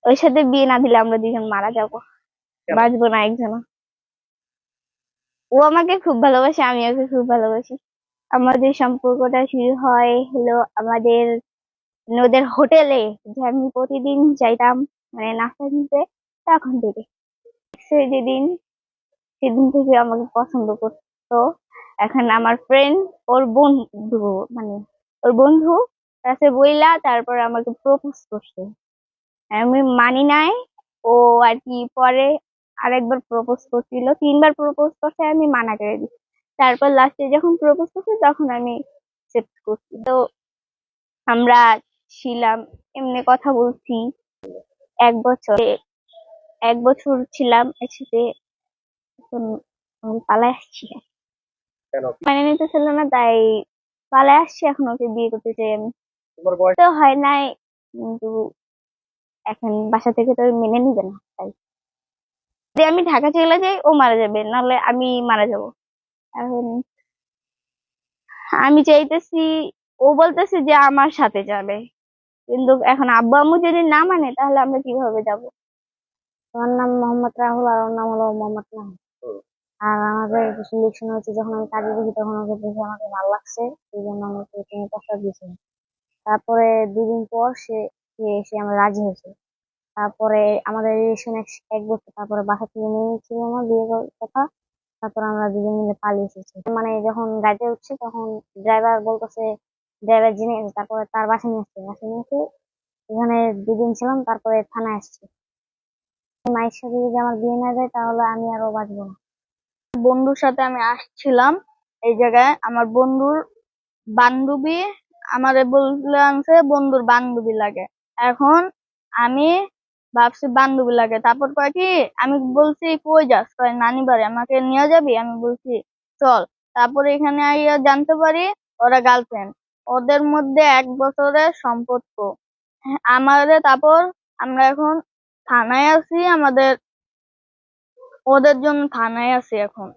ওর সাথে বিয়ে না দিলে আমরা দুজন মারা যাবো, কেন? বাঁচবো না একজনও। ও আমাকে খুব ভালোবাসে, আমি ওকে খুব ভালোবাসি। আমাদের সম্পর্কটা শুরু হয় হলো আমাদের ওদের হোটেলে, যে আমি প্রতিদিন যাইতাম মানে নাস্তা কিনতে, তখন থেকে। সে যেদিন সেদিন থেকে আমাকে পছন্দ করতো। এখন আমার ফ্রেন্ড, ওর বন্ধু, মানে ওর বন্ধু কাছে বইলা তারপর আমাকে প্রপোজ করছে। আমি মানি নাই। ও আর কি পরে আরেকবার প্রপোজ করছিল, 3বার প্রপোজ করছে, আমি মানা করে দিই। তারপর লাস্টে যখন প্রপোজ করছে তখন আমি অ্যাকসেপ্ট করছি। তো আমরা ছিলাম, এমনি কথা বলছি 1 বছর। 1 বছর ছিলাম একসাথে। এখন আমি পালাই আসছি, কেন? মানে নিতেছিল না, তাই পালাই আসছি। এখন ওকে বিয়ে করতে চাই আমি। তোমার বয়স? তো হয় নাই, কিন্তু এখন বাসা থেকে তো মেনে নিবে না, তাই যদি আমি ঢাকা চলে যাই ও মারা যাবে, নাহলে আমি মারা যাব। এখন আমি চাইতেছি, ও বলতেছে যে আমার সাথে যাবে, কিন্তু এখন আব্বু আম্মু যদি না মানে তাহলে আমরা কিভাবে যাব? আমার নাম মোহাম্মদ রাহুল, আর ওর নাম হলো মোহাম্মদ নাহিদ। হুম। আর আমাদের সিলেকশন হয়েছে যখন আমি কাজে দেখি, তখন ওকে দেখে আমাকে ভালো লাগছে, এই জন্য আমাকে তুমি প্রস্তাব দিয়েছিল। তারপরে 2 দিন পর সে এসে আমরা রাজি হয়েছে। তারপরে আমাদের রিলেশন 1 বছর, তারপরে বাসা থেকে মেনে নিচ্ছিল না বিয়ে করার কথা। তারপর আমরা দুজন মিলে পালিয়ে এসেছি। মানে যখন গাড়িতে উঠছে তখন ড্রাইভার বলতেছে, ড্রাইভার জেনে গেছে। তারপরে তার বাসা নিয়ে আসছে, এখানে 2 দিন ছিলাম, তারপরে থানায় আসছে। মায়ের সাথে যদি আমার বিয়ে না যায় তাহলে আমি আরো বাঁচবো না। বন্ধুর সাথে আমি আসছিলাম এই জায়গায়, আমার বন্ধুর বান্ধবী আমারে বললে আনছে বন্ধুর বান্ধবী লাগে। এখন আমি ভাবছি বান্ধবী লাগে, তারপর কয় কি, আমি বলছি কই যাস, কয় নানি বাড়ি, আমাকে নিয়ে যাবি? আমি বলছি চল। তারপরে এখানে আইয়া জানতে পারি ওরা গার্লফ্রেন্ড, ওদের মধ্যে 1 বছরের সম্পর্ক। আমাদের তারপর আমরা এখন থানায় আছি, ওদের জন্য থানায় আছি এখন।